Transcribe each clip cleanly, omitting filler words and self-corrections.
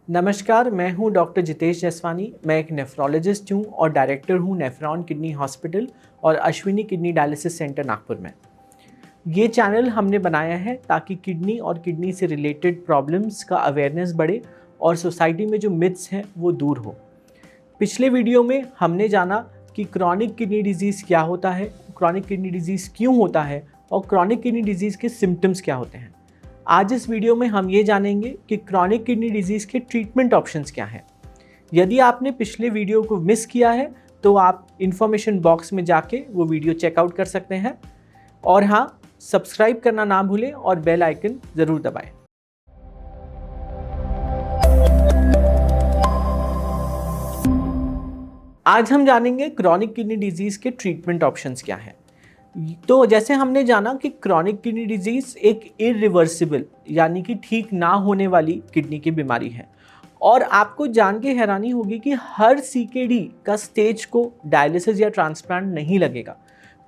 नमस्कार, मैं हूं डॉक्टर जितेश जसवानी। मैं एक नेफ्रोलॉजिस्ट हूं और डायरेक्टर हूं नेफ्रॉन किडनी हॉस्पिटल और Ashwini kidney dialysis centre Nagpur में। ये चैनल हमने बनाया है ताकि किडनी और किडनी से रिलेटेड प्रॉब्लम्स का अवेयरनेस बढ़े और सोसाइटी में जो मिथ्स हैं वो दूर हो। पिछले वीडियो में हमने जाना कि क्रॉनिक किडनी डिजीज़ क्या होता है, क्रॉनिक किडनी डिजीज़ क्यों होता है और क्रॉनिक किडनी डिजीज़ के सिम्टम्स क्या होते हैं। आज इस वीडियो में हम ये जानेंगे कि क्रॉनिक किडनी डिजीज़ के ट्रीटमेंट ऑप्शंस क्या हैं। यदि आपने पिछले वीडियो को मिस किया है तो आप इन्फॉर्मेशन बॉक्स में जाके वो वीडियो चेकआउट कर सकते हैं। और हाँ, सब्सक्राइब करना ना भूलें और बेल आइकन ज़रूर दबाएं। आज हम जानेंगे क्रॉनिक किडनी डिजीज़ के ट्रीटमेंट ऑप्शंस क्या हैं। तो जैसे हमने जाना कि क्रॉनिक किडनी डिजीज़ एक इरिवर्सिबल यानी कि ठीक ना होने वाली किडनी की बीमारी है और आपको जान के हैरानी होगी कि हर सीकेडी का स्टेज को डायलिसिस या ट्रांसप्लांट नहीं लगेगा।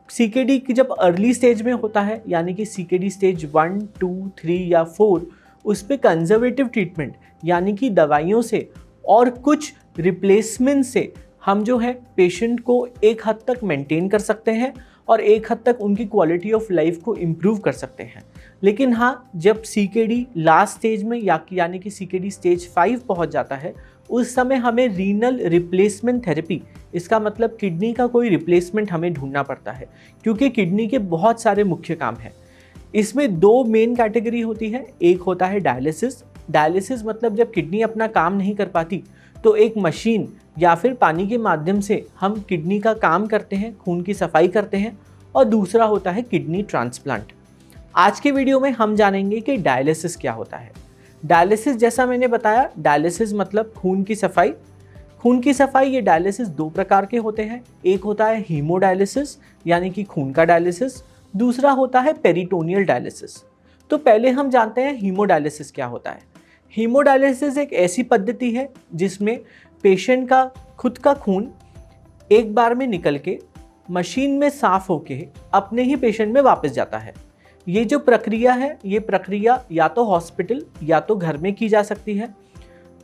सीकेडी की जब अर्ली स्टेज में होता है यानी कि सीकेडी स्टेज 1, 2, 3 या 4, उस पर कंजर्वेटिव ट्रीटमेंट यानी कि दवाइयों से और कुछ रिप्लेसमेंट से हम जो है पेशेंट को एक हद तक मेंटेन कर सकते हैं और एक हद तक उनकी क्वालिटी ऑफ लाइफ को इम्प्रूव कर सकते हैं। लेकिन हाँ, जब सीकेडी लास्ट स्टेज में यानी कि सीकेडी स्टेज 5 पहुंच जाता है, उस समय हमें रीनल रिप्लेसमेंट थेरेपी, इसका मतलब किडनी का कोई रिप्लेसमेंट हमें ढूंढना पड़ता है, क्योंकि किडनी के बहुत सारे मुख्य काम हैं। इसमें दो मेन कैटेगरी होती है। एक होता है डायलिसिस। डायलिसिस मतलब जब किडनी अपना काम नहीं कर पाती तो एक मशीन या फिर पानी के माध्यम से हम किडनी का काम करते हैं, खून की सफाई करते हैं। और दूसरा होता है किडनी ट्रांसप्लांट। आज के वीडियो में हम जानेंगे कि डायलिसिस क्या होता है। डायलिसिस, जैसा मैंने बताया, डायलिसिस मतलब खून की सफाई। खून की सफाई, ये डायलिसिस दो प्रकार के होते हैं। एक होता है हीमोडायलिसिस यानी कि खून का डायलिसिस, दूसरा होता है पेरिटोनियल डायलिसिस। तो पहले हम जानते हैं हीमोडायलिसिस क्या होता है। हीमोडायलिसिस एक ऐसी पद्धति है जिसमें पेशेंट का खुद का खून एक बार में निकल के मशीन में साफ होके अपने ही पेशेंट में वापस जाता है। ये जो प्रक्रिया है, ये प्रक्रिया या तो हॉस्पिटल या तो घर में की जा सकती है।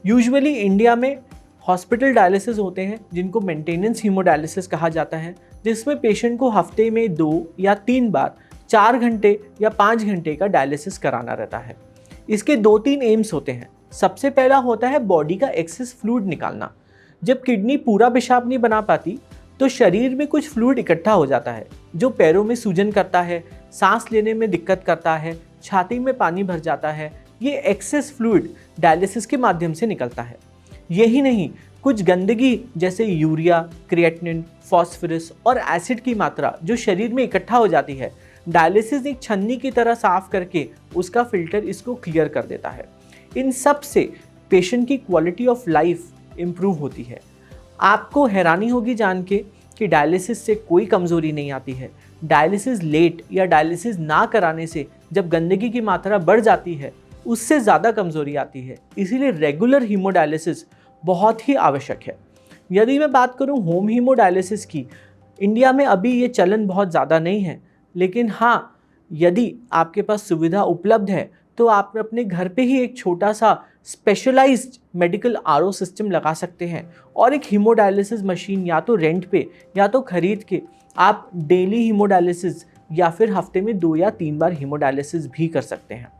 यूजुअली इंडिया में हॉस्पिटल डायलिसिस होते हैं जिनको मेंटेनेंस हीमोडायलिसिस कहा जाता है, जिसमें पेशेंट को हफ्ते में 2 या 3 बार 4 घंटे या 5 घंटे का डायलिसिस कराना रहता है। इसके 2-3 एम्स होते हैं। सबसे पहला होता है बॉडी का एक्सेस फ्लूइड निकालना। जब किडनी पूरा पेशाब नहीं बना पाती तो शरीर में कुछ फ्लूइड इकट्ठा हो जाता है जो पैरों में सूजन करता है, सांस लेने में दिक्कत करता है, छाती में पानी भर जाता है। ये एक्सेस फ्लूइड डायलिसिस के माध्यम से निकलता है। यही नहीं, कुछ गंदगी जैसे यूरिया, क्रिएटिनिन, फॉस्फोरस और एसिड की मात्रा जो शरीर में इकट्ठा हो जाती है, डायलिसिस एक छन्नी की तरह साफ करके उसका फिल्टर इसको क्लियर कर देता है। इन सब से पेशेंट की क्वालिटी ऑफ लाइफ इम्प्रूव होती है। आपको हैरानी होगी जान के कि डायलिसिस से कोई कमज़ोरी नहीं आती है। डायलिसिस लेट या डायलिसिस ना कराने से जब गंदगी की मात्रा बढ़ जाती है, उससे ज़्यादा कमज़ोरी आती है। इसीलिए रेगुलर हीमोडायलिसिस बहुत ही आवश्यक है। यदि मैं बात करूं होम हीमोडायलिसिस की, इंडिया में अभी ये चलन बहुत ज़्यादा नहीं है, लेकिन हाँ, यदि आपके पास सुविधा उपलब्ध है तो आप अपने घर पे ही एक छोटा सा स्पेशलाइज्ड मेडिकल आरओ सिस्टम लगा सकते हैं और एक हीमोडायलिसिस मशीन या तो रेंट पे या तो खरीद के आप डेली हीमोडायलिसिस या फिर हफ्ते में 2 या 3 बार हीमोडायलिसिस भी कर सकते हैं।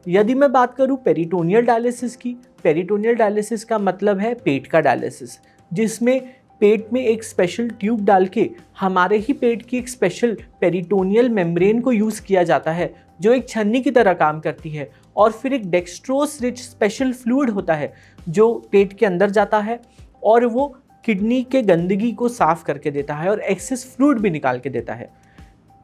यदि मैं बात करूं पेरिटोनियल डायलिसिस की, पेरिटोनियल डायलिसिस का मतलब है पेट का डायलिसिस, जिसमें पेट में एक स्पेशल ट्यूब डाल के हमारे ही पेट की एक स्पेशल पेरिटोनियल मेम्ब्रेन को यूज़ किया जाता है जो एक छन्नी की तरह काम करती है। और फिर एक डेक्सट्रोस रिच स्पेशल फ्लूइड होता है जो पेट के अंदर जाता है और वो किडनी के गंदगी को साफ करके देता है और एक्सेस फ्लूइड भी निकाल के देता है।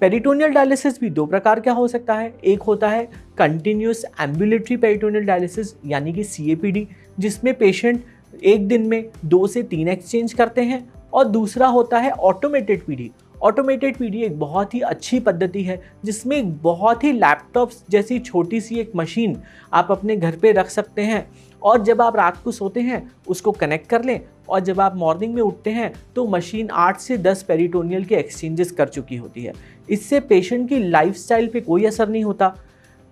पेरिटोनियल डायलिसिस भी दो प्रकार का हो सकता है। एक होता है कंटिन्यूस एम्बुलेटरी पेरिटोनियल डायलिसिस यानी कि CAPD, जिसमें पेशेंट एक दिन में 2 से 3 एक्सचेंज करते हैं। और दूसरा होता है ऑटोमेटेड PD। ऑटोमेटेड PD एक बहुत ही अच्छी पद्धति है जिसमें एक बहुत ही लैपटॉप्स जैसी छोटी सी एक मशीन आप अपने घर पे रख सकते हैं और जब आप रात को सोते हैं उसको कनेक्ट कर लें और जब आप मॉर्निंग में उठते हैं तो मशीन 8 से 10 पेरिटोनियल के एक्सचेंजेस कर चुकी होती है। इससे पेशेंट की लाइफस्टाइल पे कोई असर नहीं होता।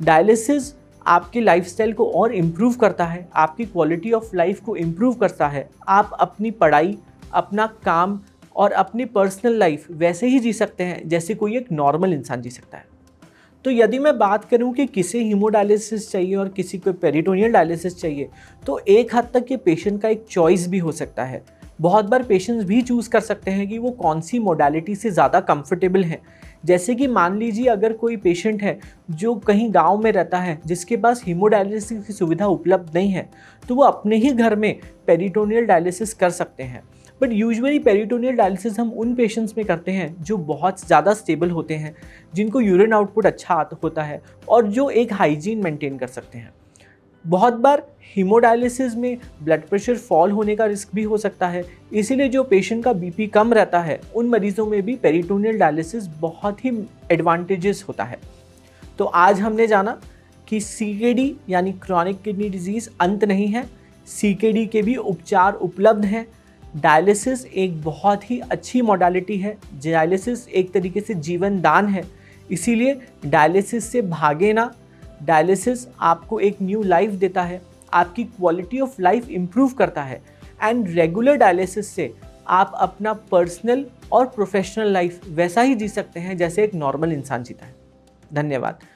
डायलिसिस आपकी लाइफस्टाइल को और इम्प्रूव करता है, आपकी क्वालिटी ऑफ लाइफ को इम्प्रूव करता है। आप अपनी पढ़ाई, अपना काम और अपनी पर्सनल लाइफ वैसे ही जी सकते हैं जैसे कोई एक नॉर्मल इंसान जी सकता है। तो यदि मैं बात करूं कि किसे हीमोडायलिसिस चाहिए और किसी को पेरिटोनियल डायलिसिस चाहिए, तो एक हद तक ये पेशेंट का एक चॉइस भी हो सकता है। बहुत बार पेशेंट्स भी चूज़ कर सकते हैं कि वो कौन सी मोडालिटी से ज़्यादा कंफर्टेबल हैं। जैसे कि मान लीजिए अगर कोई पेशेंट है जो कहीं गांव में रहता है जिसके पास हीमोडायलिसिस की सुविधा उपलब्ध नहीं है, तो वो अपने ही घर में पेरिटोनियल डायलिसिस कर सकते हैं। बट यूजुअली पेरिटोनियल डायलिसिस हम उन पेशेंट्स में करते हैं जो बहुत ज़्यादा स्टेबल होते हैं, जिनको यूरिन आउटपुट अच्छा होता है और जो एक हाइजीन मेंटेन कर सकते हैं। बहुत बार हीमोडायलिसिस में ब्लड प्रेशर फॉल होने का रिस्क भी हो सकता है, इसीलिए जो पेशेंट का बीपी कम रहता है उन मरीजों में भी पेरिटोनियल डायलिसिस बहुत ही एडवांटेजेस होता है। तो आज हमने जाना कि सीकेडी यानी क्रॉनिक किडनी डिजीज़ अंत नहीं है, सीकेडी के भी उपचार उपलब्ध हैं। डायलिसिस एक बहुत ही अच्छी मॉडलिटी है, डायलिसिस एक तरीके से जीवन दान है, इसीलिए डायलिसिस से भागे ना। डायलिसिस आपको एक न्यू लाइफ देता है, आपकी क्वालिटी ऑफ लाइफ इम्प्रूव करता है एंड रेगुलर डायलिसिस से आप अपना पर्सनल और प्रोफेशनल लाइफ वैसा ही जी सकते हैं जैसे एक नॉर्मल इंसान जीता है। धन्यवाद।